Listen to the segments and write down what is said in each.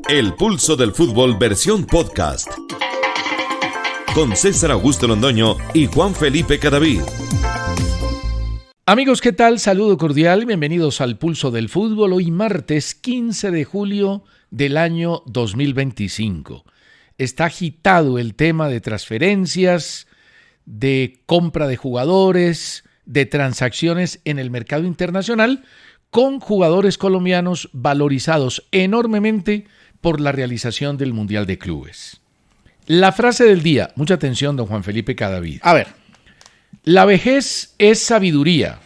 El Pulso del Fútbol versión podcast. Con César Augusto Londoño y Juan Felipe Cadavid. Amigos, ¿qué tal? Saludo cordial, bienvenidos al Pulso del Fútbol. Hoy martes 15 de julio del año 2025. Está agitado el tema de transferencias, de compra de jugadores, de transacciones en el mercado internacional, con jugadores colombianos valorizados enormemente por la realización del Mundial de Clubes. La frase del día, mucha atención, don Juan Felipe Cadavid. A ver. La vejez es sabiduría,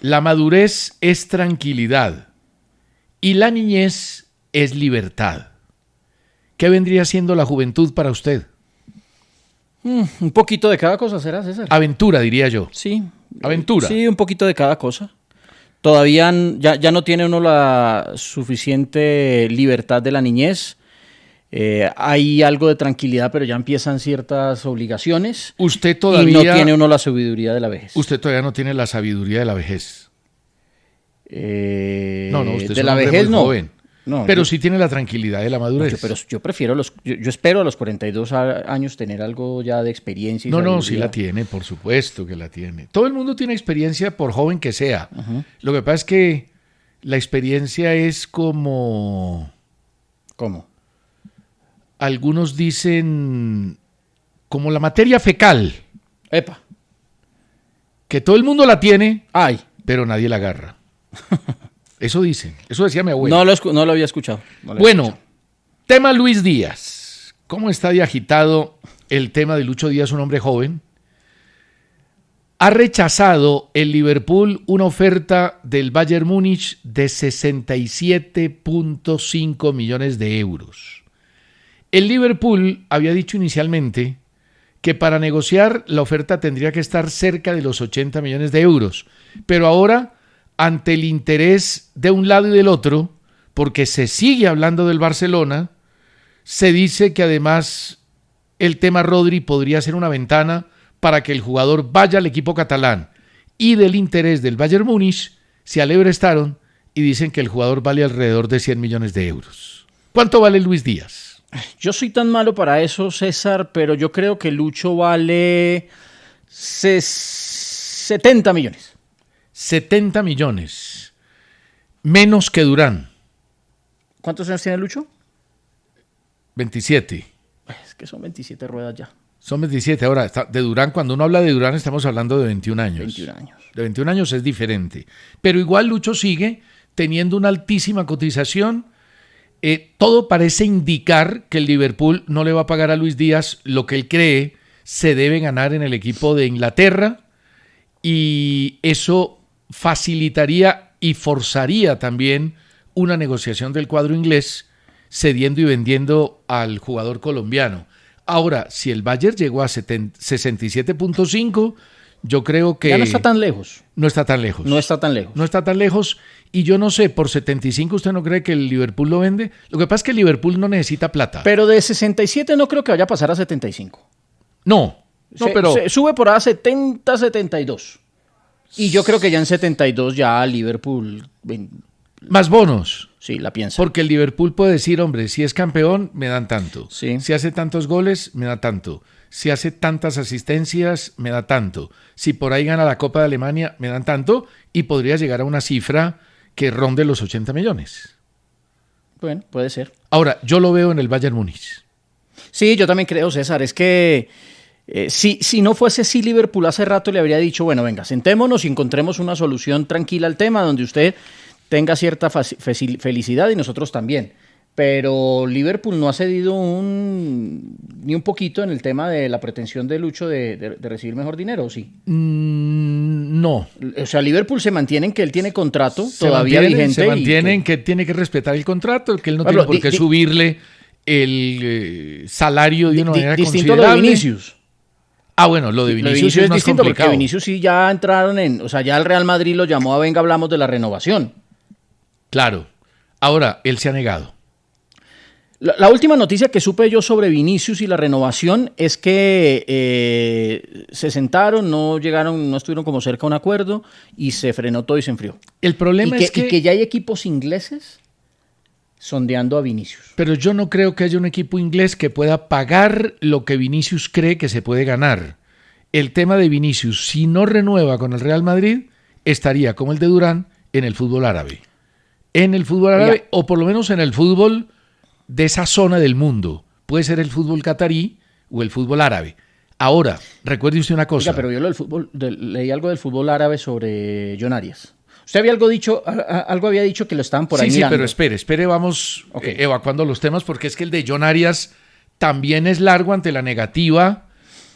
la madurez es tranquilidad y la niñez es libertad. ¿Qué vendría siendo la juventud para usted? Un poquito de cada cosa será, César. Aventura, diría yo. Sí. Aventura. Sí, un poquito de cada cosa. Todavía ya no tiene uno la suficiente libertad de la niñez. Hay algo de tranquilidad, pero ya empiezan ciertas obligaciones. Usted todavía... Y no tiene uno la sabiduría de la vejez. Usted todavía no tiene la sabiduría de la vejez. No, usted es de un la hombre vejez muy no. joven. No, pero sí tiene la tranquilidad de la madurez. Pero yo prefiero yo espero a los 42 años tener algo ya de experiencia y No, sí la tiene, por supuesto que la tiene. Todo el mundo tiene experiencia, por joven que sea. Uh-huh. Lo que pasa es que la experiencia es como... ¿Cómo? Algunos dicen como la materia fecal. Epa. Que todo el mundo la tiene, ay, pero nadie la agarra. Eso dicen, eso decía mi abuelo. No lo había escuchado. Tema Luis Díaz. ¿Cómo está de agitado el tema de Lucho Díaz, un hombre joven? Ha rechazado el Liverpool una oferta del Bayern Múnich de 67.5 millones de euros. El Liverpool había dicho inicialmente que para negociar la oferta tendría que estar cerca de los 80 millones de euros, pero ahora, ante el interés de un lado y del otro, porque se sigue hablando del Barcelona, se dice que además el tema Rodri podría ser una ventana para que el jugador vaya al equipo catalán, y del interés del Bayern Múnich se alebrestaron y dicen que el jugador vale alrededor de 100 millones de euros. ¿Cuánto vale Luis Díaz? Yo soy tan malo para eso, César, pero yo creo que Lucho vale 70 millones. 70 millones. Menos que Durán. ¿Cuántos años tiene Lucho? 27. Es que son 27 ruedas ya. Son 27. Ahora, de Durán, cuando uno habla de Durán, estamos hablando de 21 años. 21 años. De 21 años es diferente. Pero igual Lucho sigue teniendo una altísima cotización. Todo parece indicar que el Liverpool no le va a pagar a Luis Díaz lo que él cree se debe ganar en el equipo de Inglaterra, y eso facilitaría y forzaría también una negociación del cuadro inglés cediendo y vendiendo al jugador colombiano. Ahora, si el Bayern llegó a 67.5, yo creo que... Ya no está tan lejos. No está tan lejos. No está tan lejos. No está tan lejos. Y yo no sé, por 75, ¿usted no cree que el Liverpool lo vende? Lo que pasa es que el Liverpool no necesita plata. Pero de 67 no creo que vaya a pasar a 75. Pero... sube por a 70, 72. Y yo creo que ya en 72 ya Liverpool... Más bonos. Sí, la piensa. Porque el Liverpool puede decir, hombre, si es campeón, me dan tanto. Sí. Si hace tantos goles, me da tanto. Si hace tantas asistencias, me da tanto. Si por ahí gana la Copa de Alemania, me dan tanto. Y podría llegar a una cifra que ronde los 80 millones. Bueno, puede ser. Ahora, yo lo veo en el Bayern Múnich. Sí, yo también creo, César. Es que si no fuese así, Liverpool hace rato le habría dicho, bueno, venga, sentémonos y encontremos una solución tranquila al tema donde usted tenga cierta felicidad y nosotros también. Pero Liverpool no ha cedido ni un poquito en el tema de la pretensión de Lucho de recibir mejor dinero, ¿o sí? No. O sea, Liverpool se mantiene en que él tiene contrato todavía vigente. Se mantiene en que tiene que respetar el contrato, que él no tiene por qué subirle el salario de una manera distinto considerable. A lo de Vinicius. Ah, bueno, lo de Vinicius es más distinto complicado. Porque Vinicius sí ya entraron ya el Real Madrid lo llamó a venga, hablamos de la renovación. Claro. Ahora, él se ha negado. La última noticia que supe yo sobre Vinicius y la renovación es que se sentaron, no estuvieron como cerca a un acuerdo y se frenó todo y se enfrió. El problema es que ya hay equipos ingleses sondeando a Vinicius. Pero yo no creo que haya un equipo inglés que pueda pagar lo que Vinicius cree que se puede ganar. El tema de Vinicius, si no renueva con el Real Madrid, estaría como el de Durán en el fútbol árabe. En el fútbol árabe, Oiga, o por lo menos en el fútbol de esa zona del mundo. Puede ser el fútbol catarí o el fútbol árabe. Ahora, recuerde usted una cosa. oiga, pero yo lo del fútbol, leí algo del fútbol árabe sobre John Arias. Usted había algo había dicho que lo estaban por ahí Sí, mirando. pero espere, vamos Okay. Evacuando los temas, porque es que el de John Arias también es largo ante la negativa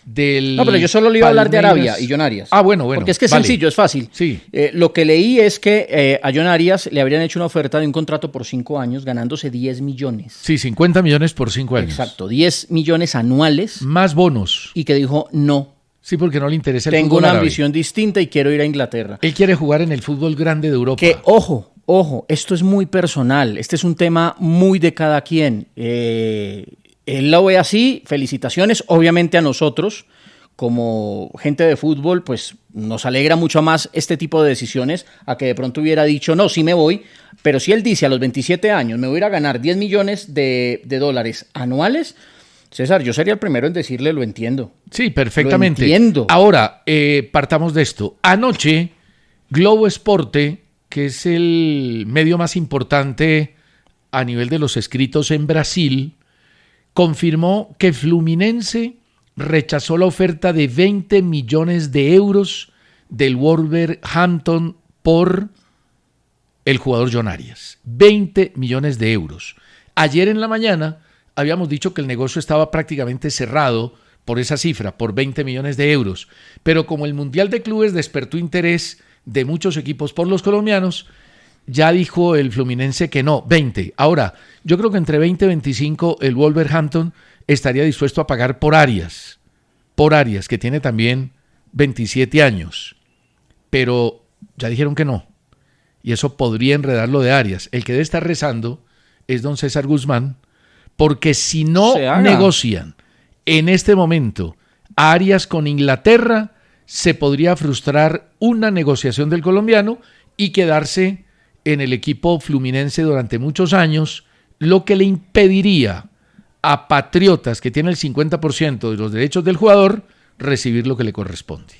del... No, pero yo solo le iba a hablar de Palmeiras. Arabia y John Arias. Ah, bueno. Porque es que es vale. sencillo, es fácil. Sí. Lo que leí es que a John Arias le habrían hecho una oferta de un contrato por 5 años ganándose 10 millones. Sí, 50 millones por 5 años. Exacto, 10 millones anuales Más bonos. y que dijo no. Sí, porque no le interesa el Tengo fútbol una árabe. ambición distinta y quiero ir a Inglaterra. Él quiere jugar en el fútbol grande de Europa. Que, ojo, esto es muy personal. Este es un tema muy de cada quien. Él lo ve así, felicitaciones. Obviamente a nosotros, como gente de fútbol, pues nos alegra mucho más este tipo de decisiones a que de pronto hubiera dicho, no, sí me voy. Pero si él dice a los 27 años, me voy a ir a ganar 10 millones de dólares anuales, César, yo sería el primero en decirle, lo entiendo. Sí, perfectamente. Lo entiendo. Ahora, partamos de esto. Anoche, Globo Esporte, que es el medio más importante a nivel de los escritos en Brasil, confirmó que Fluminense rechazó la oferta de 20 millones de euros del Wolverhampton por el jugador John Arias. 20 millones de euros. Ayer en la mañana habíamos dicho que el negocio estaba prácticamente cerrado por esa cifra, por 20 millones de euros. Pero como el Mundial de Clubes despertó interés de muchos equipos por los colombianos, ya dijo el Fluminense que no, 20. Ahora, yo creo que entre 20 y 25 el Wolverhampton estaría dispuesto a pagar por Arias, que tiene también 27 años. Pero ya dijeron que no. Y eso podría enredar lo de Arias. El que debe estar rezando es don César Guzmán, porque si no negocian en este momento a Arias con Inglaterra, se podría frustrar una negociación del colombiano y quedarse en el equipo fluminense durante muchos años, lo que le impediría a Patriotas, que tiene el 50% de los derechos del jugador, recibir lo que le corresponde.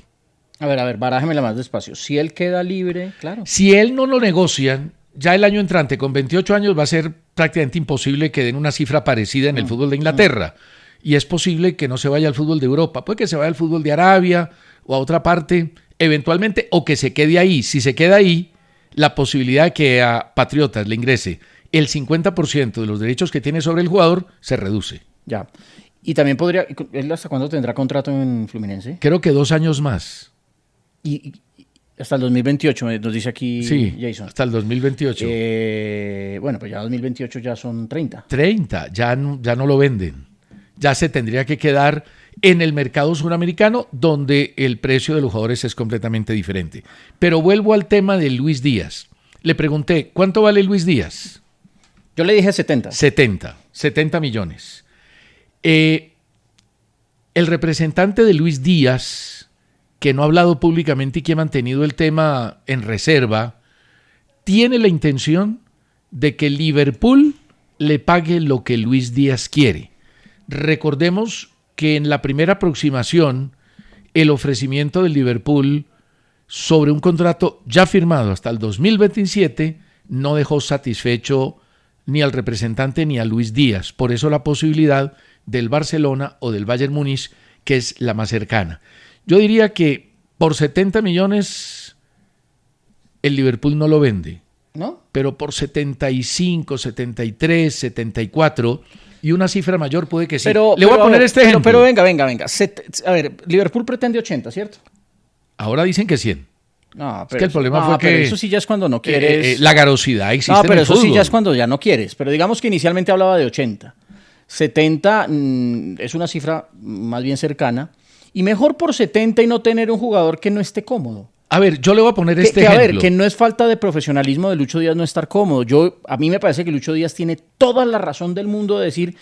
A ver, barájemela más despacio. Si él queda libre, claro. Si él no lo negocian, ya el año entrante, con 28 años, va a ser prácticamente imposible que den una cifra parecida en el fútbol de Inglaterra. Y es posible que no se vaya al fútbol de Europa. Puede que se vaya al fútbol de Arabia o a otra parte, eventualmente, o que se quede ahí. Si se queda ahí, la posibilidad de que a Patriotas le ingrese el 50% de los derechos que tiene sobre el jugador se reduce. Ya. Y también podría... ¿Él hasta cuándo tendrá contrato en Fluminense? Creo que 2 años más. Y hasta el 2028, nos dice aquí Sí, Jason. hasta el 2028. Bueno, pues ya 2028 ya son 30. 30, ya no lo venden. Ya se tendría que quedar en el mercado suramericano, donde el precio de los jugadores es completamente diferente. Pero vuelvo al tema de Luis Díaz. Le pregunté, ¿cuánto vale Luis Díaz? Yo le dije 70. 70 millones. El representante de Luis Díaz, que no ha hablado públicamente y que ha mantenido el tema en reserva, tiene la intención de que Liverpool le pague lo que Luis Díaz quiere. Recordemos que en la primera aproximación, el ofrecimiento del Liverpool sobre un contrato ya firmado hasta el 2027 no dejó satisfecho ni al representante ni a Luis Díaz. Por eso la posibilidad del Barcelona o del Bayern Múnich, que es la más cercana. Yo diría que por 70 millones el Liverpool no lo vende, ¿No? pero por 75, 73, 74 y una cifra mayor puede que sí. Le voy a poner este ejemplo. Pero venga. A ver, Liverpool pretende 80, ¿cierto? Ahora dicen que 100. No, Es que el problema fue pero que eso sí ya es cuando no quieres. la garosidad existe No, en pero el eso fútbol. sí ya es cuando ya no quieres. Pero digamos que inicialmente hablaba de 80. 70 es una cifra más bien cercana. Y mejor por 70 y no tener un jugador que no esté cómodo. A ver, yo le voy a poner este A ejemplo. ver, que no es falta de profesionalismo de Lucho Díaz no estar cómodo. A mí me parece que Lucho Díaz tiene toda la razón del mundo de decir,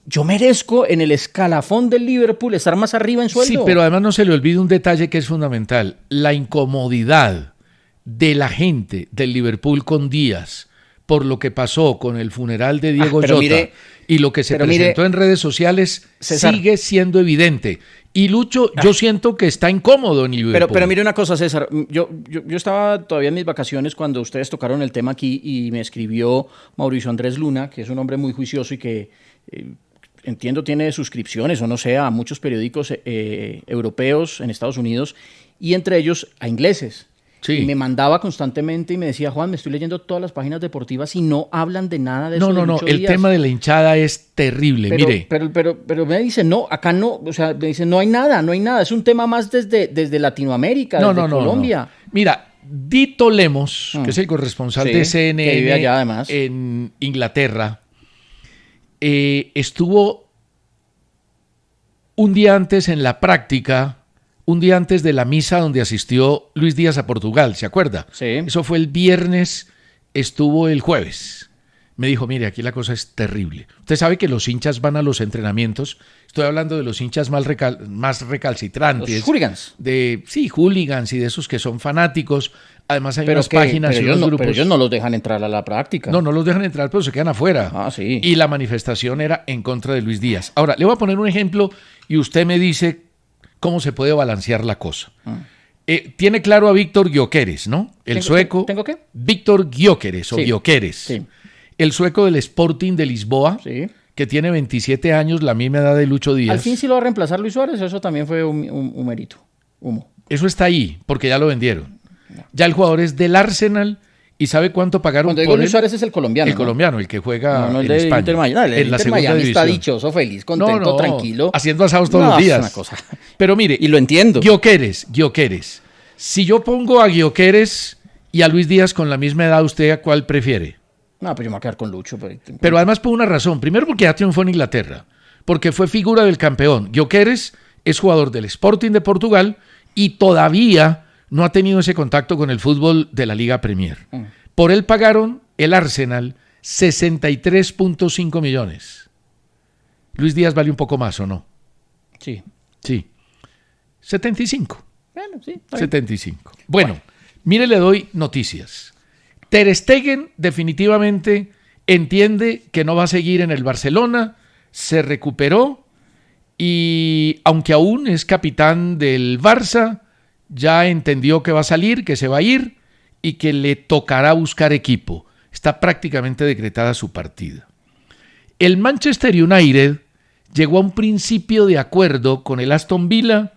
yo merezco en el escalafón del Liverpool estar más arriba en sueldo. Sí, pero además no se le olvide un detalle que es fundamental. La incomodidad de la gente del Liverpool con Díaz por lo que pasó con el funeral de Diego pero Jota mire, y lo que se presentó en redes sociales, César, sigue siendo evidente. Y Lucho, yo siento que está incómodo en Liverpool. Pero mire una cosa, César. Yo estaba todavía en mis vacaciones cuando ustedes tocaron el tema aquí y me escribió Mauricio Andrés Luna, que es un hombre muy juicioso y que entiendo tiene suscripciones o no sé, a muchos periódicos europeos en Estados Unidos y entre ellos a ingleses. Sí. Y me mandaba constantemente y me decía, Juan, me estoy leyendo todas las páginas deportivas y no hablan de nada de eso. No, el tema de la hinchada es terrible, mire. Pero me dicen, no, acá no, o sea, me dicen, no hay nada, es un tema más desde Latinoamérica, desde Colombia. No. Mira, Dito Lemos, que es el corresponsal de CNN que vive allá, además, en Inglaterra, estuvo un día antes en la práctica, un día antes de la misa donde asistió Luis Díaz a Portugal, ¿se acuerda? Sí. Eso fue el viernes, estuvo el jueves. Me dijo, mire, aquí la cosa es terrible. Usted sabe que los hinchas van a los entrenamientos. Estoy hablando de los hinchas más recalcitrantes. Los hooligans. Sí, hooligans y de esos que son fanáticos. Además hay unas páginas y unos grupos. Pero ellos no los dejan entrar a la práctica. No los dejan entrar, pero se quedan afuera. Ah, sí. Y la manifestación era en contra de Luis Díaz. Ahora, le voy a poner un ejemplo y usted me dice cómo se puede balancear la cosa. Tiene claro a Víctor Gyökeres, ¿no? El sueco. ¿Tengo qué? Víctor Gyökeres o sí. Gyökeres. Sí. El sueco del Sporting de Lisboa, sí, que tiene 27 años, la misma edad de Lucho Díaz. Al fin sí lo va a reemplazar Luis Suárez, eso también fue un mérito, humo. Eso está ahí, porque ya lo vendieron. No. Ya el jugador es del Arsenal y ¿sabe cuánto pagaron Cuando digo por Luis él? Suárez es el colombiano. El colombiano, el que juega el en de España. Inter Miami. En la segunda división. Está dichoso, feliz, contento, tranquilo. Haciendo asados todos los días. Es una cosa. Pero mire, y lo entiendo. Gyökeres. Si yo pongo a Gyökeres y a Luis Díaz con la misma edad, ¿usted a cuál prefiere? No, pues yo me voy a quedar con Lucho. Pero además por una razón. Primero porque ya triunfó en Inglaterra. Porque fue figura del campeón. Gyökeres es jugador del Sporting de Portugal y todavía no ha tenido ese contacto con el fútbol de la Liga Premier. Por él pagaron el Arsenal 63.5 millones. Luis Díaz vale un poco más, ¿o no? Sí. 75. Bueno, sí. 75. Bueno, mire, le doy noticias. Ter Stegen definitivamente entiende que no va a seguir en el Barcelona, se recuperó y aunque aún es capitán del Barça, ya entendió que va a salir, que se va a ir y que le tocará buscar equipo. Está prácticamente decretada su partida. El Manchester United llegó a un principio de acuerdo con el Aston Villa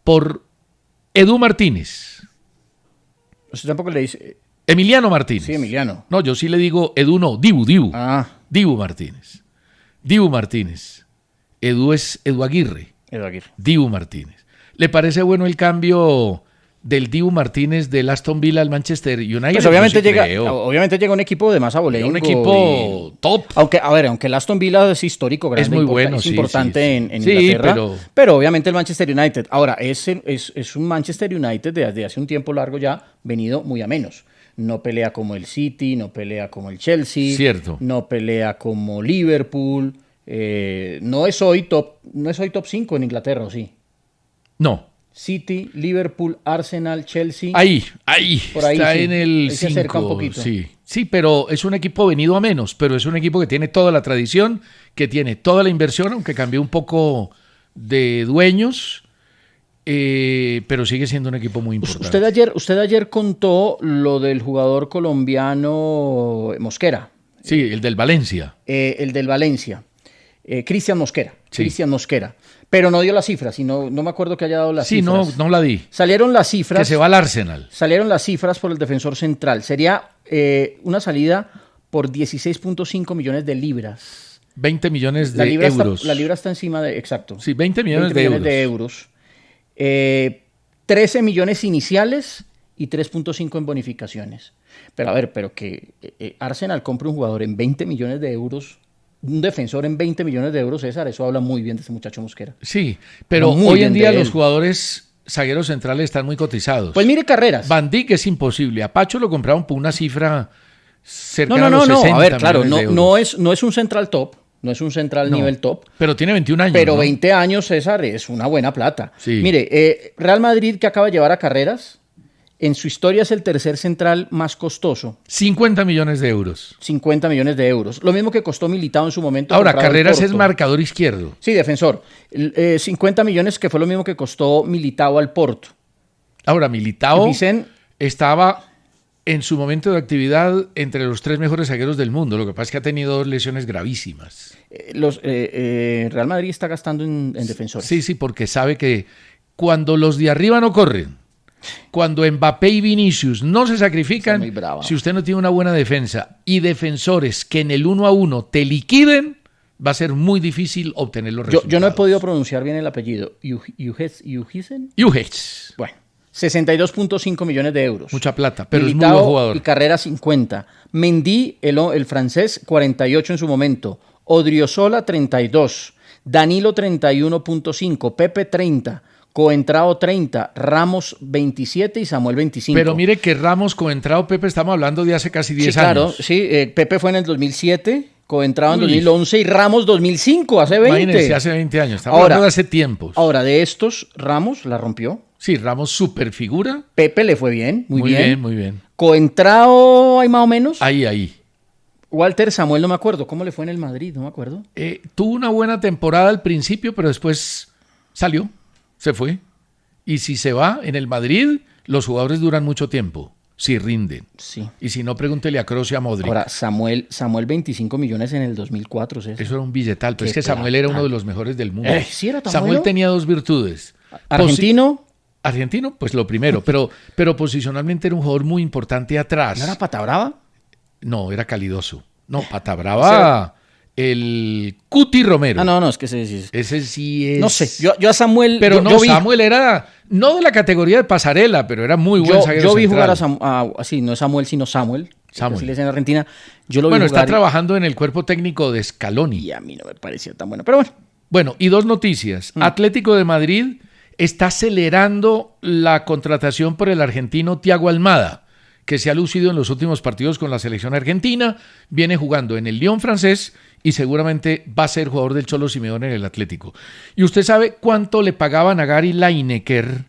por Edu Martínez. Usted tampoco le dice... Emiliano Martínez. Sí, Emiliano. No, yo sí le digo Edu, no, Dibu. Dibu Martínez. Edu es Edu Aguirre. Dibu Martínez. ¿Le parece bueno el cambio del Dibu Martínez del Aston Villa al Manchester United? Pues obviamente llega un equipo de más abolengo. Un equipo top. Aunque el Aston Villa es histórico, grande, es muy bueno, es importante en sí, Inglaterra. Pero obviamente el Manchester United. Ahora, es un Manchester United desde hace un tiempo largo ya venido muy a menos. No pelea como el City, no pelea como el Chelsea. Cierto. No pelea como Liverpool. No es hoy top 5 en Inglaterra, ¿o sí? No. City, Liverpool, Arsenal, Chelsea. Ahí por ahí está sí. En el 5. Sí, pero es un equipo venido a menos, pero es un equipo que tiene toda la tradición, que tiene toda la inversión, aunque cambió un poco de dueños, pero sigue siendo un equipo muy importante. Usted ayer contó lo del jugador colombiano Mosquera. Sí, el del Valencia. Cristian Mosquera. Sí. Cristian Mosquera. Pero no dio las cifras, y no me acuerdo que haya dado las cifras. Sí, no la di. Salieron las cifras. Que se va al Arsenal. Salieron las cifras por el defensor central. Sería una salida por 16.5 millones de libras. 20 millones de euros. La libra está encima de... Exacto. Sí, 20 millones de euros. 13 millones iniciales y 3.5 en bonificaciones. Pero que Arsenal compre un jugador en 20 millones de euros... Un defensor en 20 millones de euros, César, eso habla muy bien de ese muchacho Mosquera. Sí, pero hoy en día los jugadores zagueros centrales están muy cotizados. Pues mire Carreras. Van Dijk es imposible. A Pacho lo compraron por una cifra cercana a los 60 a ver, claro, millones de euros. No es un central top, no es un central nivel top. Pero tiene 21 años. Pero 20 años, César, es una buena plata. Sí. Mire, Real Madrid que acaba de llevar a Carreras En su historia es el tercer central más costoso. 50 millones de euros. 50 millones de euros. Lo mismo que costó Militao en su momento. Ahora, Carreras es marcador izquierdo. Sí, defensor. 50 millones que fue lo mismo que costó Militao al Porto. Ahora, Militao Dicen, estaba en su momento de actividad entre los 3 mejores zagueros del mundo. Lo que pasa es que ha tenido 2 lesiones gravísimas. Real Madrid está gastando en defensores. Sí, porque sabe que cuando los de arriba no corren, cuando Mbappé y Vinicius no se sacrifican, si usted no tiene una buena defensa y defensores que en el 1-1 te liquiden, va a ser muy difícil obtener los resultados. Yo no he podido pronunciar bien el apellido. ¿Yuhisen? Yuhets. Bueno, 62.5 millones de euros. Mucha plata, pero Militao es muy buen jugador. Y Carreras 50. Mendy, el francés, 48 en su momento. Odriozola, 32. Danilo, 31.5. Pepe, 30. Coentrao 30, Ramos 27 y Samuel 25. Pero mire que Ramos, Coentrao, Pepe, estamos hablando de hace casi 10 claro, años. Sí, Pepe fue en el 2007, Coentrao en 2011 y Ramos 2005, hace 20. Imagínense, hace 20 años, estamos hablando de hace tiempos. Ahora, de estos, Ramos la rompió. Sí, Ramos super figura. Pepe le fue bien, muy bien. Muy bien. Coentrao, hay más o menos. Ahí. Walter Samuel, no me acuerdo. ¿Cómo le fue en el Madrid? No me acuerdo. Tuvo una buena temporada al principio, pero después salió. Se fue. Y si se va en el Madrid, los jugadores duran mucho tiempo, si rinden. Sí. Y si no, pregúntele a Kroos y a Modric. Ahora, Samuel 25 millones en el 2004. Eso era un billetal, pero es que Samuel era uno de los mejores del mundo. ¿Sí era tan Samuel bueno? tenía 2 virtudes. Argentino, pues lo primero, pero posicionalmente era un jugador muy importante atrás. ¿No era pata brava? No, era calidoso. No, pata brava... El Cuti Romero. No, es que ese sí es... No sé, yo a Samuel... Pero Samuel era, no de la categoría de pasarela, pero era muy buen zaguero Yo vi central. jugar no es Samuel, sino Samuel. Así le dicen en Argentina. Yo lo vi bueno, jugar está trabajando en el cuerpo técnico de Scaloni. Y a mí no me parecía tan bueno, pero bueno. Bueno, y 2 noticias. Atlético de Madrid está acelerando la contratación por el argentino Thiago Almada, que se ha lucido en los últimos partidos con la selección argentina, viene jugando en el Lyon francés y seguramente va a ser jugador del Cholo Simeone en el Atlético. ¿Y usted sabe cuánto le pagaban a Gary Lineker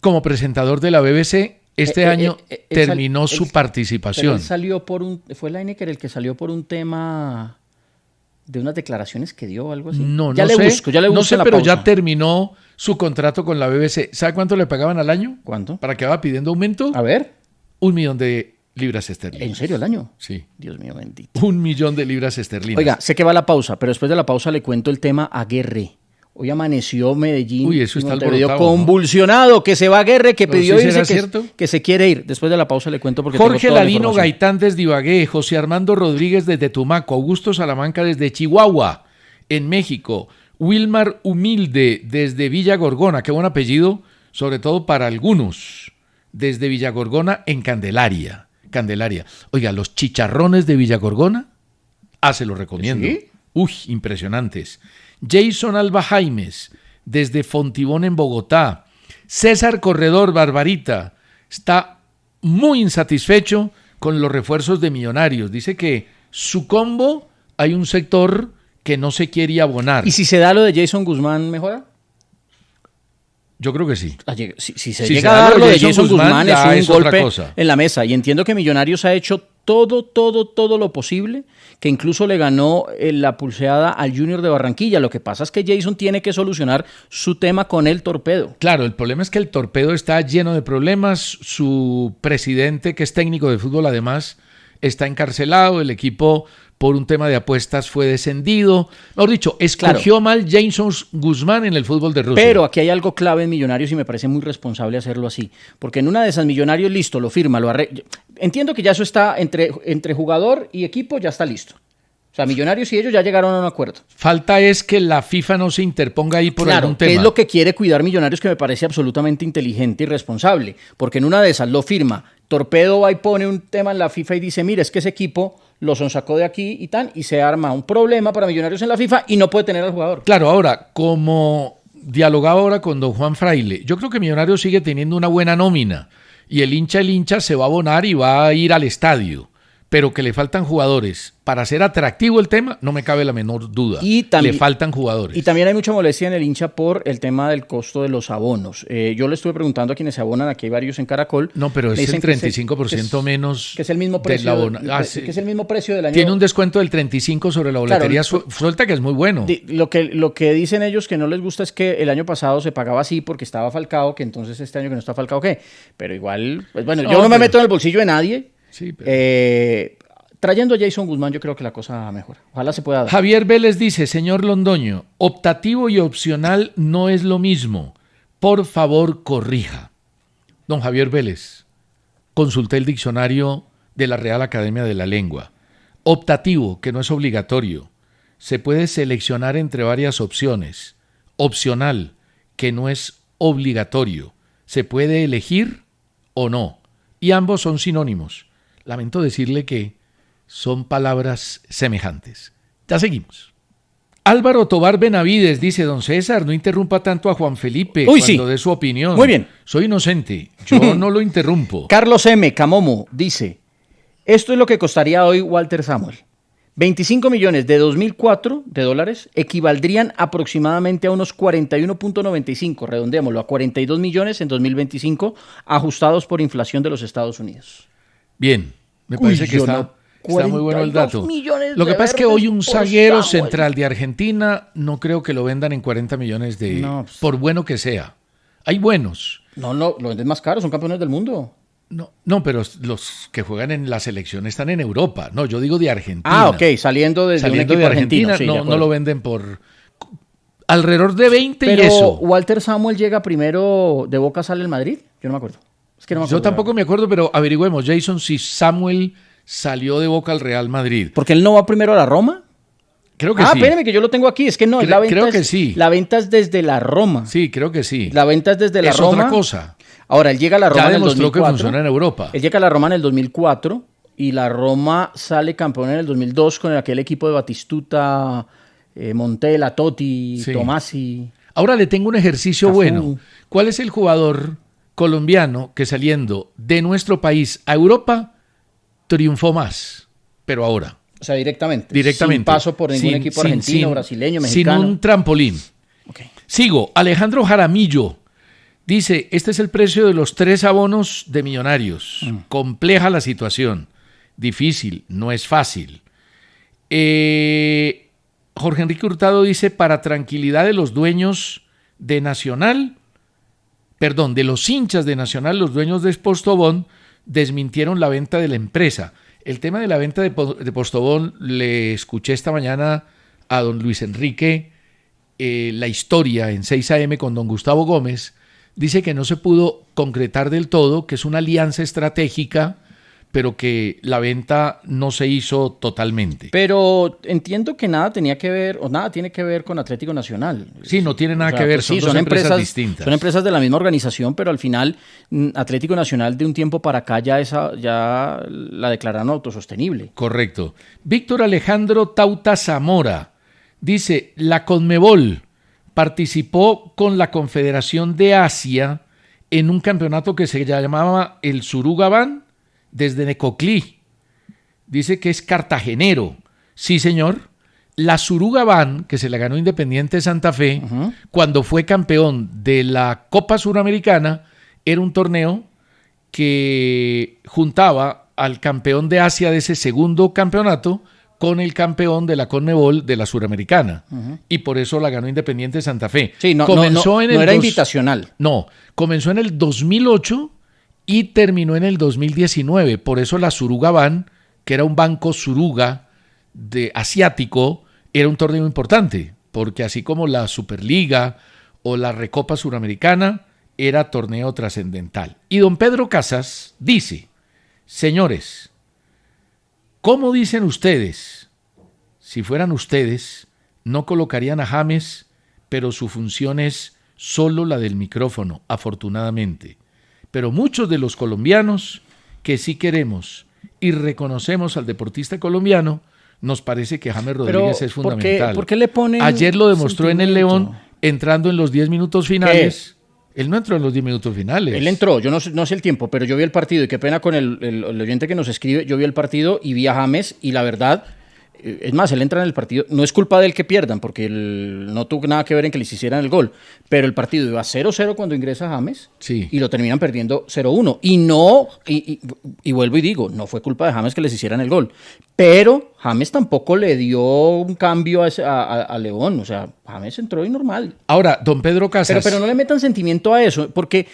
como presentador de la BBC? Este año terminó su participación. Él salió fue Lineker el que salió por un tema de unas declaraciones que dio o algo así. No busco no sé, en la pero pausa. ya terminó su contrato con la BBC. ¿Sabe cuánto le pagaban al año? ¿Cuánto? ¿Para que vaya pidiendo aumento? A ver. 1 millón de libras esterlinas. ¿En serio el año? Sí. Dios mío, bendito. 1 millón de libras esterlinas. Oiga, sé que va la pausa, pero después de la pausa le cuento el tema Aguerre. Hoy amaneció Medellín. Eso está Montevideo alborotado, convulsionado, ¿no? Que se va Aguerre, que pidió ¿sí irse, que se quiere ir. Después de la pausa le cuento porque Jorge tengo toda la Ladino información. Gaitán desde Ibagué, José Armando Rodríguez desde Tumaco, Augusto Salamanca desde Chihuahua, en México, Wilmar Humilde desde Villa Gorgona, qué buen apellido, sobre todo para algunos, desde Villa Gorgona en Candelaria. Oiga, los chicharrones de Villa Gorgona, se los recomiendo. ¿Sí? Uy, impresionantes. Jason Alba Jaimes, desde Fontibón en Bogotá. César Corredor Barbarita está muy insatisfecho con los refuerzos de Millonarios. Dice que su combo hay un sector que no se quiere abonar. ¿Y si se da lo de Jason Guzmán, mejora? Yo creo que sí. Si se llega a dar lo de Jason Guzmán es un golpe en la mesa. Y entiendo que Millonarios ha hecho todo lo posible, que incluso le ganó la pulseada al Junior de Barranquilla. Lo que pasa es que Jason tiene que solucionar su tema con el Torpedo. Claro, el problema es que el Torpedo está lleno de problemas. Su presidente, que es técnico de fútbol además, está encarcelado. El equipo, por un tema de apuestas, fue descendido. Mejor dicho, escogió mal Jason Guzmán en el fútbol de Rusia. Pero aquí hay algo clave en Millonarios y me parece muy responsable hacerlo así. Porque en una de esas Millonarios, listo, lo firma, lo arregla. Entiendo que ya eso está entre jugador y equipo, ya está listo. O sea, Millonarios y ellos ya llegaron a un acuerdo. Falta es que la FIFA no se interponga ahí por algún tema. Es lo que quiere cuidar Millonarios, que me parece absolutamente inteligente y responsable. Porque en una de esas lo firma, Torpedo va y pone un tema en la FIFA y dice, mira, es que ese equipo lo sonsacó de aquí y tal, y se arma un problema para Millonarios en la FIFA y no puede tener al jugador. Claro, ahora, como dialogaba ahora con don Juan Fraile, yo creo que Millonarios sigue teniendo una buena nómina y el hincha se va a abonar y va a ir al estadio. pero que le faltan jugadores para hacer atractivo el tema, no me cabe la menor duda. Le faltan jugadores. Y también hay mucha molestia en el hincha por el tema del costo de los abonos. Yo le estuve preguntando a quienes se abonan, aquí hay varios en Caracol. No, pero es el 35% menos. Que es el mismo precio. Que es el mismo precio del año. Tiene un descuento del 35% sobre la boletería suelta, que es muy bueno. Lo que dicen ellos que no les gusta es que el año pasado se pagaba así porque estaba Falcao, que entonces este año que no está Falcao, ¿qué? Pero igual, pues bueno, yo no me meto en el bolsillo de nadie. Sí, pero... trayendo a Jason Guzmán yo creo que la cosa mejora. Ojalá se pueda dar. Javier Vélez dice, señor Londoño, optativo y opcional no es lo mismo. Por favor, corrija. Don Javier Vélez, consulté el diccionario de la Real Academia de la Lengua. Optativo, que no es obligatorio. Se puede seleccionar entre varias opciones. Opcional, que no es obligatorio. Se puede elegir o no. Y ambos son sinónimos. Lamento decirle que son palabras semejantes. Ya seguimos. Álvaro Tobar Benavides dice, don César, no interrumpa tanto a Juan Felipe cuando dé su opinión. Muy bien. Soy inocente, yo no lo interrumpo. Carlos M. Camomo dice, esto es lo que costaría hoy Walter Samuel. 25 millones de 2004 de dólares equivaldrían aproximadamente a unos 41.95, redondémoslo, a 42 millones en 2025, ajustados por inflación de los Estados Unidos. Bien, me parece que está muy bueno el dato. Lo que pasa es que hoy un zaguero central de Argentina no creo que lo vendan en 40 millones por bueno que sea. Hay buenos. No, lo venden más caro, son campeones del mundo. No, pero los que juegan en la selección están en Europa. No, yo digo de Argentina. Saliendo un equipo de Argentina, sí, no lo venden por alrededor de 20 pero y eso. ¿Walter Samuel llega primero de Boca, sale el Madrid? Yo no me acuerdo. Yo tampoco me acuerdo, pero averigüemos, Jason, si Samuel salió de Boca al Real Madrid. ¿Porque él no va primero a la Roma? Creo que sí. Espérame, que yo lo tengo aquí. Es que no, creo que sí. La venta es desde la Roma. Sí, creo que sí. La venta es desde la Roma. Es otra cosa. Ahora, él llega a la Roma en el 2004. Ya demostró que funciona en Europa. Él llega a la Roma en el 2004 y la Roma sale campeón en el 2002 con aquel equipo de Batistuta, Montella, Totti, Tomasi. Ahora le tengo un ejercicio Cafú. bueno. ¿Cuál es el jugador colombiano que saliendo de nuestro país a Europa triunfó más? Pero ahora. O sea, directamente. Sin paso por ningún equipo argentino, brasileño, mexicano. Sin un trampolín. Okay. Sigo. Alejandro Jaramillo dice, este es el precio de los 3 abonos de Millonarios. Compleja la situación. Difícil, no es fácil. Jorge Enrique Hurtado dice, para tranquilidad de los dueños de Nacional, de los hinchas de Nacional, los dueños de Postobón desmintieron la venta de la empresa. El tema de la venta de Postobón, le escuché esta mañana a don Luis Enrique, la historia en 6 AM con don Gustavo Gómez, dice que no se pudo concretar del todo, que es una alianza estratégica, pero que la venta no se hizo totalmente. Pero entiendo que nada tenía que ver, o nada tiene que ver con Atlético Nacional. Sí, no tiene nada que ver, son dos empresas distintas. Son empresas de la misma organización, pero al final Atlético Nacional de un tiempo para acá ya la declararon autosostenible. Correcto. Víctor Alejandro Tauta Zamora dice, la Conmebol participó con la Confederación de Asia en un campeonato que se llamaba el Surugaban desde Necoclí. Dice que es cartagenero. Sí, señor. La Surugaban, que se la ganó Independiente Santa Fe, cuando fue campeón de la Copa Suramericana, era un torneo que juntaba al campeón de Asia de ese segundo campeonato con el campeón de la Conmebol de la Suramericana. Y por eso la ganó Independiente Santa Fe. Sí, no era invitacional. No, comenzó en el 2008 y terminó en el 2019. Por eso la Surugaban, que era un banco Suruga asiático, era un torneo importante, porque así como la Superliga o la Recopa Suramericana, era torneo trascendental. Y don Pedro Casas dice, señores, ¿cómo dicen ustedes? Si fueran ustedes, no colocarían a James, pero su función es solo la del micrófono, afortunadamente. Pero muchos de los colombianos que sí queremos y reconocemos al deportista colombiano, nos parece que James Rodríguez es fundamental. ¿Por qué le ponen Ayer lo demostró en el León, entrando en los 10 minutos finales. Él no entró en los 10 minutos finales. Él entró, yo no sé el tiempo, pero yo vi el partido y qué pena con el oyente que nos escribe, yo vi el partido y vi a James y la verdad, es más, él entra en el partido, no es culpa de él que pierdan, porque él no tuvo nada que ver en que les hicieran el gol, pero el partido iba 0-0 cuando ingresa James Sí. y lo terminan perdiendo 0-1. Y no, y vuelvo y digo, no fue culpa de James que les hicieran el gol, pero James tampoco le dio un cambio a León, o sea, James entró y normal. Ahora, don Pedro Casas. Pero no le metan sentimiento a eso, porque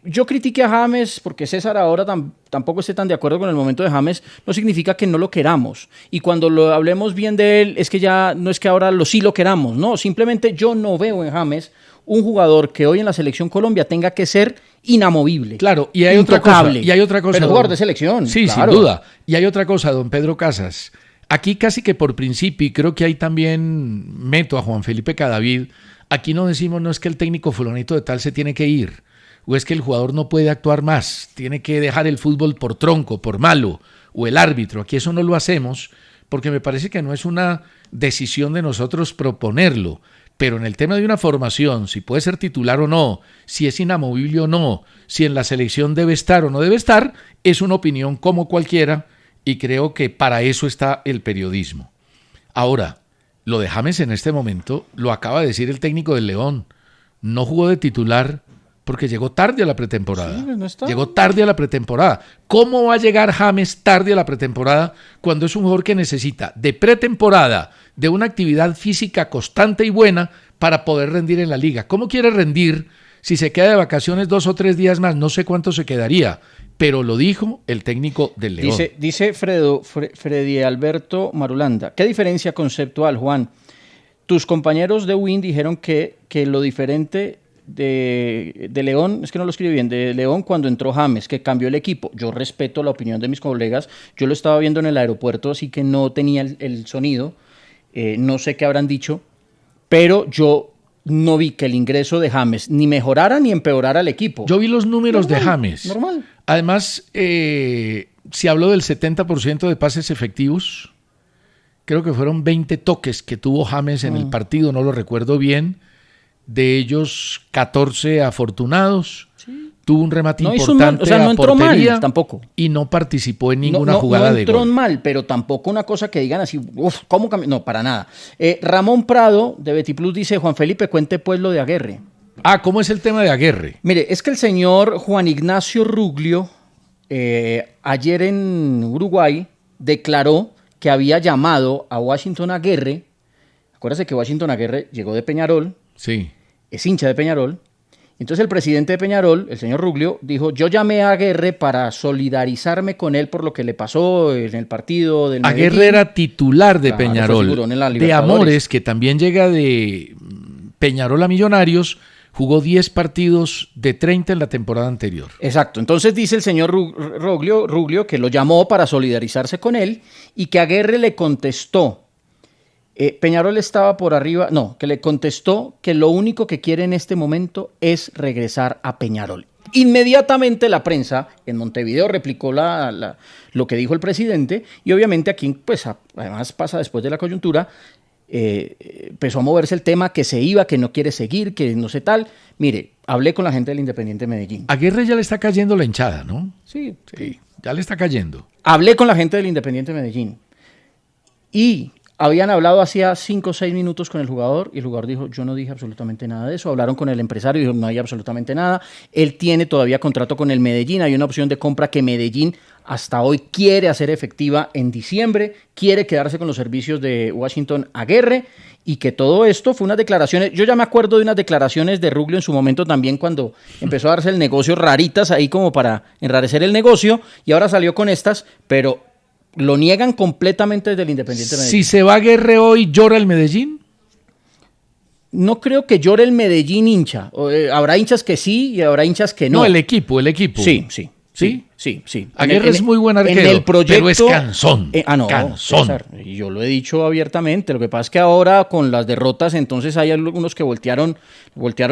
yo critiqué a James, porque César ahora tampoco esté tan de acuerdo con el momento de James, no significa que no lo queramos. Y cuando lo hablemos bien de él, es que ya no es que ahora sí lo queramos, no, simplemente yo no veo en James un jugador que hoy en la Selección Colombia tenga que ser inamovible. Claro, y hay intocable. otra cosa. Pero jugador de selección. Sí, claro. sin duda. Y hay otra cosa, don Pedro Casas. Aquí casi que por principio, y creo que ahí también meto a Juan Felipe Cadavid, aquí no decimos no es que el técnico fulanito de tal se tiene que ir, o es que el jugador no puede actuar más, tiene que dejar el fútbol por tronco, por malo, o el árbitro. Aquí eso no lo hacemos porque me parece que no es una decisión de nosotros proponerlo. Pero en el tema de una formación, si puede ser titular o no, si es inamovible o no, si en la selección debe estar o no debe estar, es una opinión como cualquiera y creo que para eso está el periodismo. Ahora, lo de James en este momento lo acaba de decir el técnico del León. No jugó de titular porque llegó tarde a la pretemporada. Sí, no está. Llegó tarde a la pretemporada. ¿Cómo va a llegar James tarde a la pretemporada cuando es un jugador que necesita de pretemporada, de una actividad física constante y buena para poder rendir en la liga? ¿Cómo quiere rendir si se queda de vacaciones 2 o 3 días más? No sé cuánto se quedaría, pero lo dijo el técnico del León. Dice Freddy Alberto Marulanda. ¿Qué diferencia conceptual, Juan? Tus compañeros de Win dijeron que lo diferente de León, es que no lo escribí bien, de León cuando entró James, que cambió el equipo. Yo respeto la opinión de mis colegas, yo lo estaba viendo en el aeropuerto, así que no tenía el sonido, no sé qué habrán dicho, pero yo no vi que el ingreso de James ni mejorara ni empeorara el equipo. Yo vi los números normal, de James. Normal. Además, se habló del 70% de pases efectivos. Creo que fueron 20 toques que tuvo James en el partido, no lo recuerdo bien. De ellos, 14 afortunados. Sí. Tuvo un remate importante no a entró portería mal, tampoco. Y no participó en ninguna jugada de gol. No entró mal, pero tampoco una cosa que digan así, ¿cómo cambió? No, para nada. Ramón Prado, de Betiplus, dice, Juan Felipe, cuente pues lo de Aguerre. ¿Cómo es el tema de Aguerre? Mire, es que el señor Juan Ignacio Ruglio, ayer en Uruguay, declaró que había llamado a Washington Aguerre. Acuérdese que Washington Aguerre llegó de Peñarol. Sí. Es hincha de Peñarol. Entonces el presidente de Peñarol, el señor Ruglio, dijo, yo llamé a Aguerre para solidarizarme con él por lo que le pasó en el partido del Medellín. Aguerre era titular de Peñarol, de Amores, que también llega de Peñarol a Millonarios, jugó 10 partidos de 30 en la temporada anterior. Exacto, entonces dice el señor Ruglio que lo llamó para solidarizarse con él y que Aguerre le contestó, Peñarol estaba por arriba, que le contestó que lo único que quiere en este momento es regresar a Peñarol. Inmediatamente la prensa en Montevideo replicó lo que dijo el presidente y obviamente aquí, pues además pasa después de la coyuntura, empezó a moverse el tema que se iba, que no quiere seguir, que no sé tal. Mire, hablé con la gente del Independiente Medellín. A Aguerre ya le está cayendo la hinchada, ¿no? Sí, ya le está cayendo. Hablé con la gente del Independiente Medellín y habían hablado hacía 5 o 6 minutos con el jugador y el jugador dijo, yo no dije absolutamente nada de eso. Hablaron con el empresario y dijo, no hay absolutamente nada. Él tiene todavía contrato con el Medellín, hay una opción de compra que Medellín hasta hoy quiere hacer efectiva en diciembre, quiere quedarse con los servicios de Washington Aguerre y que todo esto fue unas declaraciones, yo ya me acuerdo de unas declaraciones de Ruglio en su momento también cuando empezó a darse el negocio raritas ahí como para enrarecer el negocio y ahora salió con estas, pero lo niegan completamente desde el Independiente Medellín. Si se va Aguerre hoy, ¿llora el Medellín? No creo que llore el Medellín hincha. Habrá hinchas que sí y habrá hinchas que no. No, el equipo. Sí. Sí. Aguerre es muy buen arquero, en el proyecto, pero es cansón. Cansón. César, y yo lo he dicho abiertamente. Lo que pasa es que ahora con las derrotas, entonces hay algunos que voltearon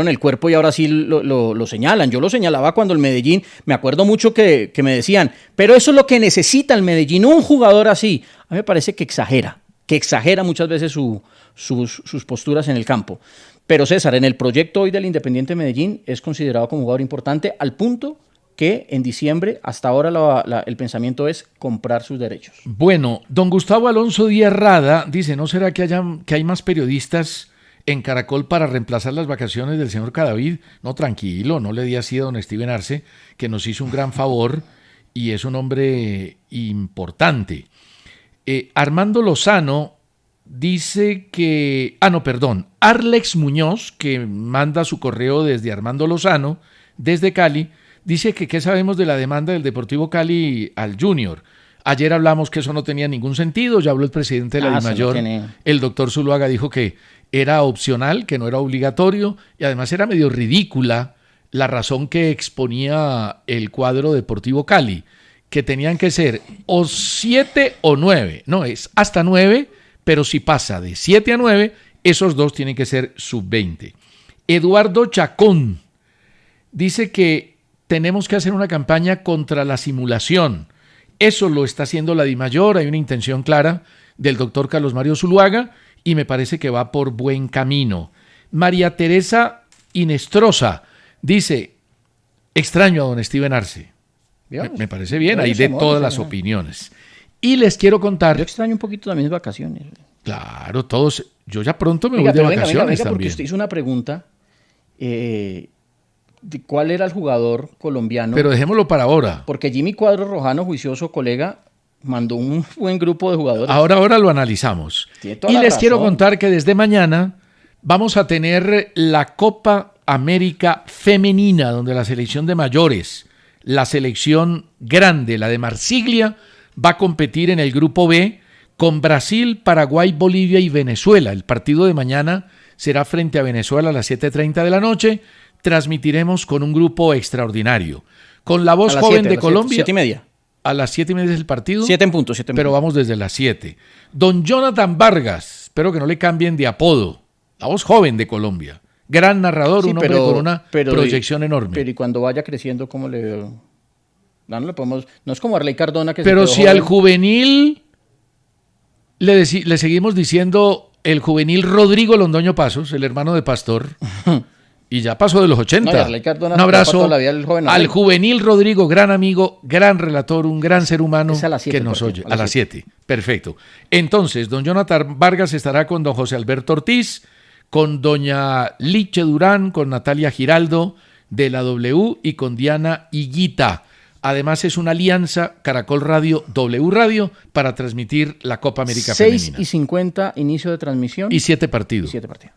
el cuerpo y ahora sí lo señalan. Yo lo señalaba cuando el Medellín, me acuerdo mucho que me decían, pero eso es lo que necesita el Medellín, un jugador así. A mí me parece que exagera. que exagera muchas veces sus posturas en el campo. Pero César, en el proyecto hoy del Independiente Medellín, es considerado como jugador importante al punto que en diciembre, hasta ahora el pensamiento es comprar sus derechos. Bueno, don Gustavo Alonso Díaz Rada dice, ¿no será que hay más periodistas en Caracol para reemplazar las vacaciones del señor Cadavid? No, tranquilo, no le di así a don Steven Arce, que nos hizo un gran favor y es un hombre importante. Armando Lozano dice que... Arlex Muñoz, que manda su correo desde Armando Lozano, desde Cali, dice que qué sabemos de la demanda del Deportivo Cali al Junior. Ayer hablamos que eso no tenía ningún sentido, ya habló el presidente de la DIMAYOR, el doctor Zuluaga dijo que era opcional, que no era obligatorio, y además era medio ridícula la razón que exponía el cuadro Deportivo Cali, que tenían que ser o 7 o 9, no, es hasta 9, pero si pasa de 7 a 9, esos dos tienen que ser sub-20. Eduardo Chacón dice que tenemos que hacer una campaña contra la simulación. Eso lo está haciendo la DIMAYOR, hay una intención clara del doctor Carlos Mario Zuluaga y me parece que va por buen camino. María Teresa Inestrosa dice, extraño a don Steven Arce. Me parece bien, hay de todas las opiniones. Y les quiero contar... Yo extraño un poquito también mis vacaciones. Claro, todos... Yo ya pronto me voy de vacaciones también. Porque usted hizo una pregunta... de cuál era el jugador colombiano. Pero dejémoslo para ahora. Porque Jimmy Cuadro Rojano, juicioso colega, mandó un buen grupo de jugadores. Ahora lo analizamos. Y les quiero contar que desde mañana vamos a tener la Copa América Femenina, donde la selección de mayores, la selección grande, la de Marsiglia, va a competir en el grupo B con Brasil, Paraguay, Bolivia y Venezuela. El partido de mañana será frente a Venezuela a las 7:30 de la noche. Transmitiremos con un grupo extraordinario. Con la voz joven de Colombia. 7:30. A las 7:30 es el partido. 7 en punto. Pero vamos desde las 7. Don Jonathan Vargas, espero que no le cambien de apodo. La voz joven de Colombia. Gran narrador, un hombre con una proyección enorme. Pero y cuando vaya creciendo, ¿cómo le veo? No le podemos. No es como Arley Cardona que pero si joven. Al juvenil le seguimos diciendo el juvenil Rodrigo Londoño Pasos, el hermano de Pastor. Y ya pasó de los 80. No, un abrazo al juvenil Rodrigo, gran amigo, gran relator, un gran ser humano que nos oye. A las 7. Perfecto. Entonces, don Jonathan Vargas estará con don José Alberto Ortiz, con doña Liche Durán, con Natalia Giraldo de la W y con Diana Higuita. Además es una alianza Caracol Radio, W Radio, para transmitir la Copa América Femenina. 6:50 inicio de transmisión. Y 7 partidos.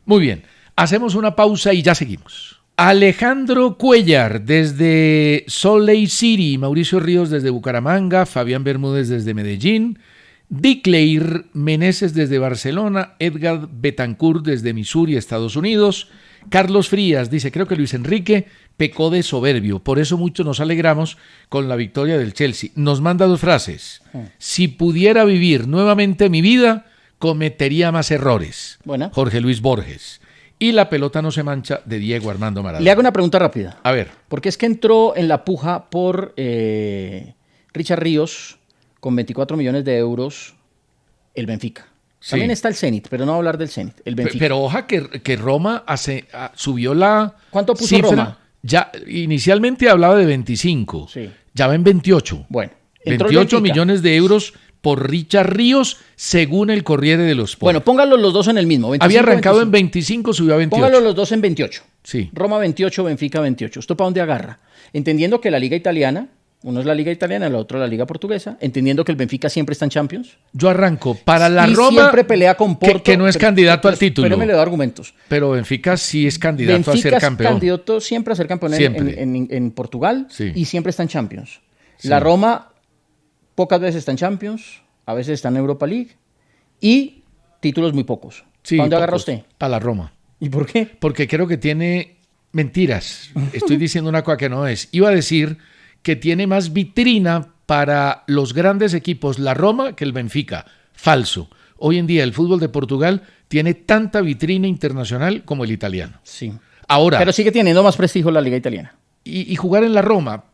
Muy bien. Hacemos una pausa y ya seguimos. Alejandro Cuellar desde Salt Lake City, Mauricio Ríos desde Bucaramanga, Fabián Bermúdez desde Medellín, Dicleir Meneses desde Barcelona, Edgar Betancourt desde Missouri, Estados Unidos, Carlos Frías dice, creo que Luis Enrique pecó de soberbio, por eso mucho nos alegramos con la victoria del Chelsea. Nos manda 2 frases. Si pudiera vivir nuevamente mi vida, cometería más errores. Buena. Jorge Luis Borges. Y la pelota no se mancha de Diego Armando Maradona. Le hago una pregunta rápida. A ver. Porque es que entró en la puja por Richard Ríos con 24 millones de euros el Benfica. Sí. También está el Zenit, pero no voy a hablar del Zenit. El Benfica. Pero oja que Roma subió la... ¿Cuánto puso cifra? Roma? Ya, inicialmente hablaba de 25. Sí. Ya va en 28. Bueno. 28 millones de euros por Richard Ríos, según el Corriere dello Sport. Bueno, pónganlos los dos en el mismo. 25, había arrancado 25. En 25, subió a 28. Pónganlos los dos en 28. Sí. Roma 28, Benfica 28. ¿Esto para dónde agarra? Entendiendo que la Liga Italiana, uno es la Liga Italiana, el otro la Liga Portuguesa, entendiendo que el Benfica siempre está en Champions. Yo arranco. Para la y Roma, siempre pelea con Porto. Que no es candidato al título. Pero me le doy argumentos. Pero Benfica sí es candidato a ser campeón. Benfica es candidato siempre a ser campeón en Portugal, sí. Y siempre está en Champions. Sí. La Roma pocas veces está en Champions, a veces está en Europa League y títulos muy pocos. Sí, ¿para dónde agarra usted? Para la Roma. ¿Y por qué? Porque creo que tiene mentiras. Estoy diciendo una cosa que no es. Iba a decir que tiene más vitrina para los grandes equipos la Roma que el Benfica. Falso. Hoy en día el fútbol de Portugal tiene tanta vitrina internacional como el italiano. Sí. Ahora, pero sigue teniendo más prestigio la Liga Italiana. y jugar en la Roma.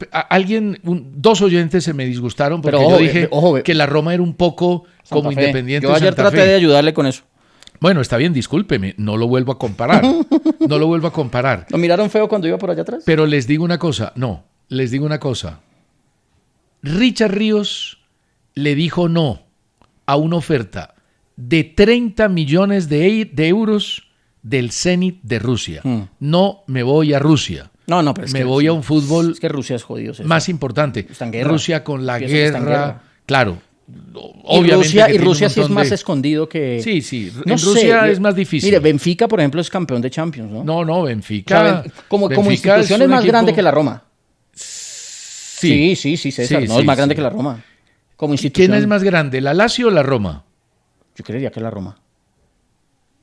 Dos oyentes se me disgustaron porque Pero yo dije que la Roma era un poco como Santa Fe. Independiente Yo ayer Santa traté Fe. de ayudarle con eso. Bueno, está bien, discúlpeme, no lo vuelvo a comparar. No lo vuelvo a comparar. ¿Lo miraron feo cuando iba por allá atrás? Pero les digo una cosa, Richard Ríos le dijo no a una oferta de 30 millones de euros del Zenit de Rusia. No me voy a Rusia. No, pero es me que voy a un fútbol es que Rusia es jodido. César. más importante. Está en guerra. Rusia con la Pienso que está en guerra. guerra. Claro. Y Obviamente Rusia, que y tiene un Rusia sí es montón más de- escondido que... Sí. No En sé, Rusia es más difícil. Mire, Benfica, por ejemplo, es campeón de Champions, ¿no? No, O Benfica. sea, como Benfica institución es un más equipo- grande que la Roma. Sí. Sí, César. Sí, no, es más grande sí. que la Roma. Como institución. ¿Quién es más grande, la Lazio o la Roma? Yo creería que la Roma.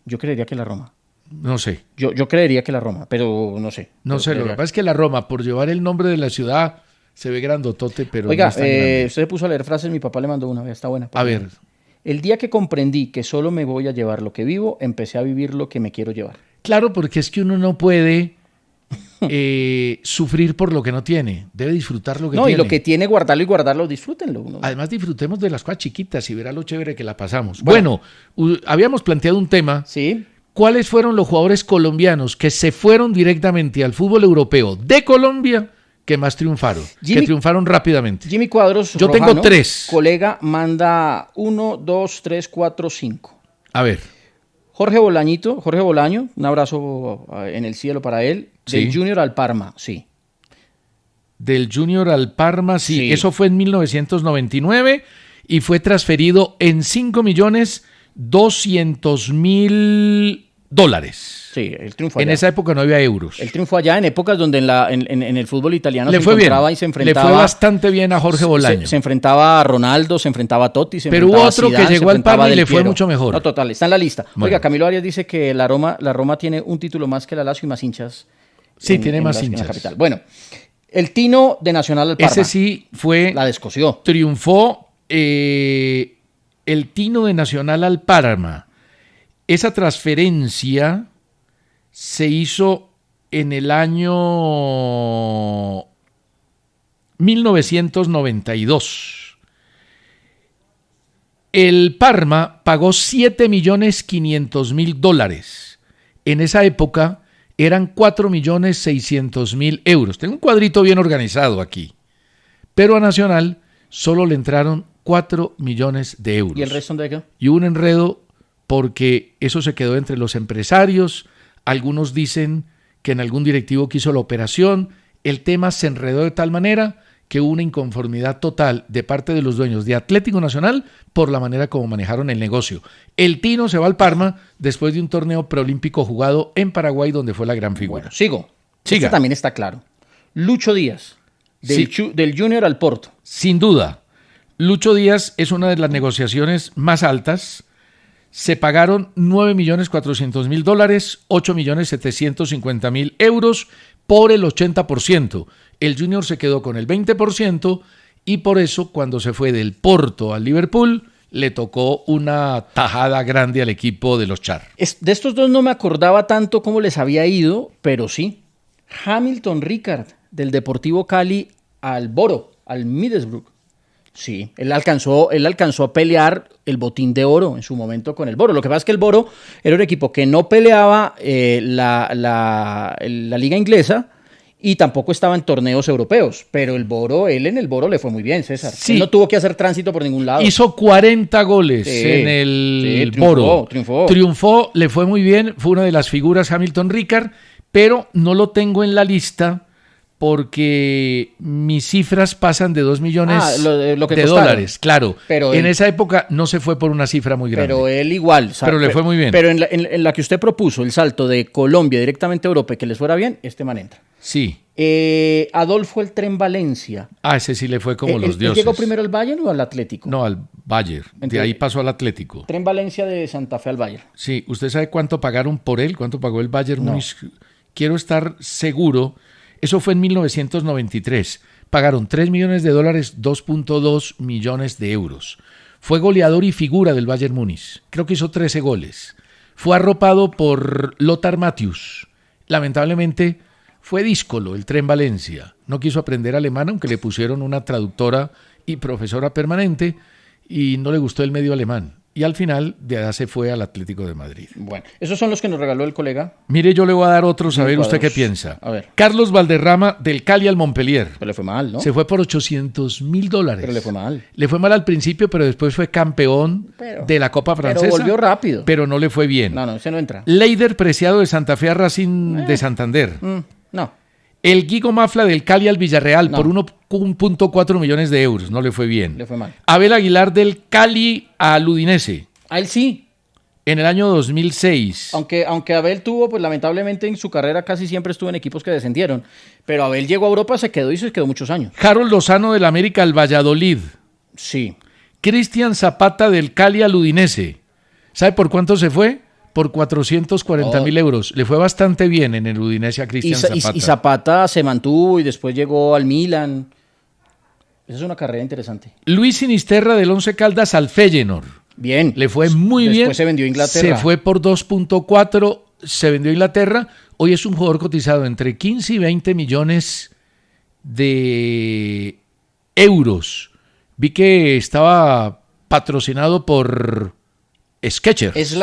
Yo creería que la Roma. No sé. Yo creería que la Roma, pero no sé. No Pero sé, lo que creería. pasa es que la Roma, por llevar el nombre de la ciudad, se ve grandotote, pero Oiga, no es tan grande. usted se puso a leer frases, mi papá le mandó una, está buena. A ver, El día que comprendí que solo me voy a llevar lo que vivo, empecé a vivir lo que me quiero llevar. claro, porque es que uno no puede sufrir por lo que no tiene, debe disfrutar lo que No, tiene. y lo que tiene, guardarlo y guardarlo, disfrútenlo. Uno. Además, disfrutemos de las cosas chiquitas y verá lo chévere que la pasamos. Bueno, habíamos planteado un tema. Sí. ¿Cuáles fueron los jugadores colombianos que se fueron directamente al fútbol europeo de Colombia que más triunfaron? Que triunfaron rápidamente. Jimmy Cuadros, Yo tengo Rojano, 3. Colega, manda 1, 2, 3, 4, 5. A ver. Jorge Bolaño, un abrazo en el cielo para él. Del Sí. Junior al Parma, sí. Del Junior al Parma, sí. Sí. Eso fue en 1999 y fue transferido en $5.200.000. Sí, el triunfo En allá. esa época no había euros. El triunfo allá en épocas donde en el fútbol italiano Le se fue bien. encontraba y se Le enfrentaba. fue bastante bien a Jorge Bolaño. Se enfrentaba a Ronaldo, se enfrentaba a Totti, se Pero enfrentaba hubo otro a Zidane, que llegó se al enfrentaba Parma y a Del le fue Piero. mucho mejor. No, total, está en la lista. Bueno. Oiga, Camilo Arias dice que la Roma tiene un título más que la Lazio y más hinchas. Sí, tiene más en la hinchas. capital. Bueno, el Tino de Nacional al Parma. Ese sí fue... La descoció. Triunfó el Tino de Nacional al Parma. Esa transferencia se hizo en el año 1992. El Parma pagó $7.500.000. En esa época eran 4.600.000 euros. Tengo un cuadrito bien organizado aquí. Pero a Nacional solo le entraron 4 millones de euros. ¿Y el resto de qué? Y hubo un enredo porque eso se quedó entre los empresarios. Algunos dicen que en algún directivo quiso la operación. El tema se enredó de tal manera que hubo una inconformidad total de parte de los dueños de Atlético Nacional por la manera como manejaron el negocio. El Tino se va al Parma después de un torneo preolímpico jugado en Paraguay donde fue la gran figura. Bueno, sigo. Siga. Este también está claro. Lucho Díaz, del Junior al Porto. Sin duda, Lucho Díaz es una de las negociaciones más altas. Se pagaron $9.400.000, $8.750.000 euros por el 80%. El Junior se quedó con el 20% y por eso cuando se fue del Porto al Liverpool le tocó una tajada grande al equipo de los Char. De estos dos no me acordaba tanto cómo les había ido, pero sí. Hamilton Ricard, del Deportivo Cali al Boro, al Middlesbrough. Sí, él alcanzó a pelear el botín de oro en su momento con el Boro. Lo que pasa es que el Boro era un equipo que no peleaba la liga inglesa y tampoco estaba en torneos europeos. Pero él en el Boro le fue muy bien, César. Sí. Él no tuvo que hacer tránsito por ningún lado. Hizo 40 goles Sí, en el sí, Boro. triunfó. Le fue muy bien, fue una de las figuras Hamilton Ricard, pero no lo tengo en la lista porque mis cifras pasan de 2 millones lo que de costaron. dólares, claro. Pero en él- esa época no se fue por una cifra muy grande. Pero él igual. Pero le fue muy bien. Pero en la que usted propuso, el salto de Colombia directamente a Europa y que les fuera bien, este man entra. Sí. Adolfo el Tren Valencia. Ese sí le fue como los ¿Él dioses. llegó primero al Bayern o al Atlético? No, al Bayern. De Entonces- ahí pasó al Atlético. Tren Valencia de Santa Fe al Bayern. Sí, ¿usted sabe cuánto pagaron por él? ¿Cuánto pagó el Bayern No. Múnich? Quiero estar seguro. Eso fue en 1993. Pagaron $3 millones, 2.2 millones de euros. Fue goleador y figura del Bayern Múnich. Creo que hizo 13 goles. Fue arropado por Lothar Matthäus. Lamentablemente fue díscolo el Tren Valencia. No quiso aprender alemán, aunque le pusieron una traductora y profesora permanente, y no le gustó el medio alemán. Y al final de allá se fue al Atlético de Madrid. Bueno, esos son los que nos regaló el colega. Mire, yo le voy a dar otros, a ver usted qué piensa. A ver. Carlos Valderrama, del Cali al Montpellier. Pero le fue mal, ¿no? Se fue por $800,000. Pero le fue mal. Le fue mal al principio, pero después fue campeón de la Copa Francesa. Pero volvió rápido. Pero no le fue bien. No, ese no entra. Leider Preciado de Santa Fe a Racing de Santander. No. El Guigo Mafla del Cali al Villarreal por 1.4 millones de euros. No le fue bien. Le fue mal. Abel Aguilar del Cali al Udinese. A él sí. En el año 2006. Aunque Abel tuvo, pues lamentablemente en su carrera casi siempre estuvo en equipos que descendieron. Pero Abel llegó a Europa, se quedó muchos años. Harold Lozano del América al Valladolid. Sí. Cristian Zapata del Cali al Udinese. ¿Sabe por cuánto se fue? Por 440,000 euros. Le fue bastante bien en el Udinese a Cristian Zapata. Y Zapata se mantuvo y después llegó al Milan. Esa es una carrera interesante. Luis Sinisterra del Once Caldas al Feyenoord. Bien. Le fue muy bien. Después se vendió a Inglaterra. Se fue por 2.4, se vendió a Inglaterra. Hoy es un jugador cotizado entre 15 y 20 millones de euros. Vi que estaba patrocinado por Skechers. Es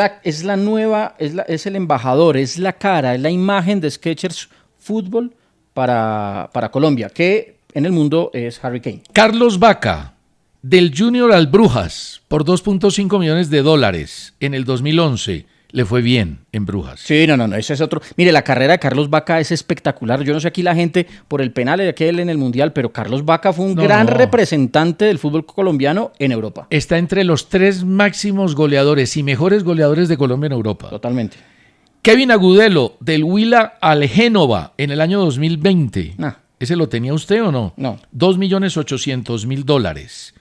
la nueva, es el embajador, es la cara, es la imagen de Skechers Fútbol para Colombia, que en el mundo es Harry Kane. Carlos Vaca, del Junior al Brujas, por 2.5 millones de dólares en el 2011. Le fue bien en Brujas. Sí, no, ese es otro. Mire, la carrera de Carlos Vaca es espectacular. Yo no sé aquí la gente por el penal de aquel en el Mundial, pero Carlos Vaca fue un gran representante del fútbol colombiano en Europa. Está entre los 3 máximos goleadores y mejores goleadores de Colombia en Europa. Totalmente. Kevin Agudelo, del Huila al Génova en el año 2020. ¿Ese lo tenía usted o no? No. 2.800.000 dólares.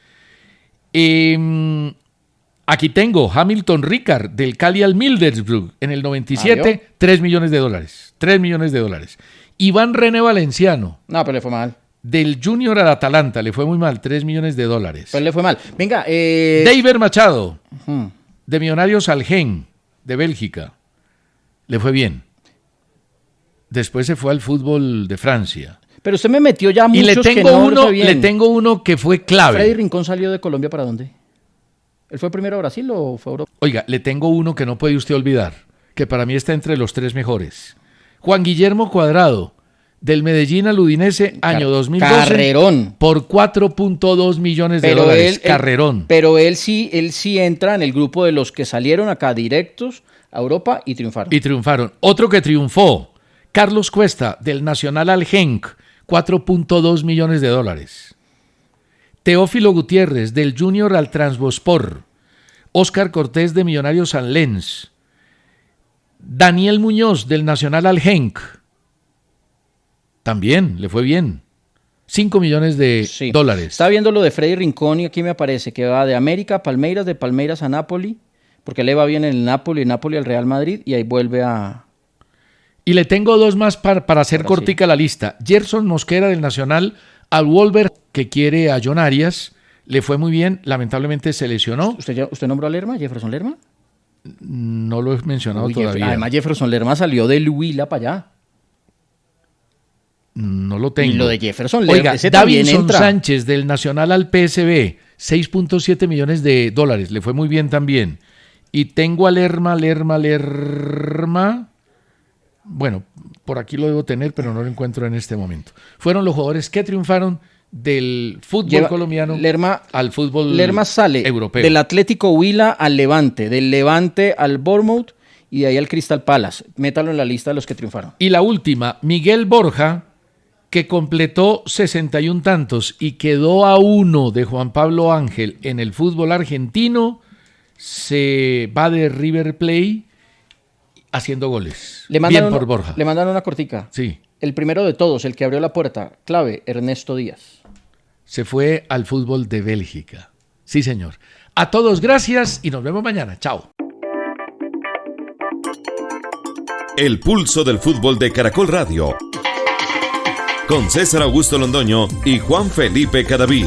Aquí tengo Hamilton Ricard, del Cali al Middlesbrough en el 97, 3 millones de dólares. 3 millones de dólares. Iván René Valenciano. No, pero le fue mal. Del Junior al Atalanta, le fue muy mal, 3 millones de dólares. Pues le fue mal. Venga, David Machado, de Millonarios al Gen, de Bélgica. Le fue bien. Después se fue al fútbol de Francia. Pero usted me metió ya muchos y le tengo uno que fue clave. ¿Freddy Rincón salió de Colombia para dónde? ¿Él fue primero a Brasil o fue a Europa? Oiga, le tengo uno que no puede usted olvidar, que para mí está entre los 3 mejores. Juan Guillermo Cuadrado, del Medellín al Udinese, año 2012. Carrerón. Por 4.2 millones de dólares. Carrerón. Pero él sí entra en el grupo de los que salieron acá directos a Europa y triunfaron. Otro que triunfó, Carlos Cuesta, del Nacional al Genk, 4.2 millones de dólares. Teófilo Gutiérrez, del Junior al Trabzonspor. Óscar Cortés, de Millonarios al Lens. Daniel Muñoz, del Nacional al Genk. También le fue bien. 5 millones de dólares. Está viendo lo de Freddy Rincón y aquí me aparece que va de América a Palmeiras, de Palmeiras a Napoli, porque le va bien en el Napoli al Real Madrid y ahí vuelve a... Y le tengo 2 más para hacer cortica la lista. Gerson Mosquera, del Nacional al Wolver, que quiere a John Arias. Le fue muy bien, lamentablemente se lesionó. ¿Usted nombró a Lerma, Jefferson Lerma? No lo he mencionado todavía. Además, Jefferson Lerma salió del Huila para allá. No lo tengo. Y lo de Jefferson Lerma. Oiga, Davinson Sánchez, del Nacional al PSV, 6.7 millones de dólares. Le fue muy bien también. Y tengo a Lerma. Bueno, por aquí lo debo tener, pero no lo encuentro en este momento. Fueron los jugadores que triunfaron del fútbol colombiano al fútbol Lerma sale europeo. Del Atlético Huila al Levante, del Levante al Bournemouth y de ahí al Crystal Palace. Métalo en la lista de los que triunfaron. Y la última, Miguel Borja, que completó 61 tantos y quedó a 1 de Juan Pablo Ángel en el fútbol argentino, se va de River Plate haciendo goles. Por Borja. Le mandan una cortica. Sí. El primero de todos, el que abrió la puerta, clave, Ernesto Díaz. Se fue al fútbol de Bélgica. Sí, señor. A todos, gracias y nos vemos mañana. Chao. El pulso del fútbol de Caracol Radio. Con César Augusto Londoño y Juan Felipe Cadavid.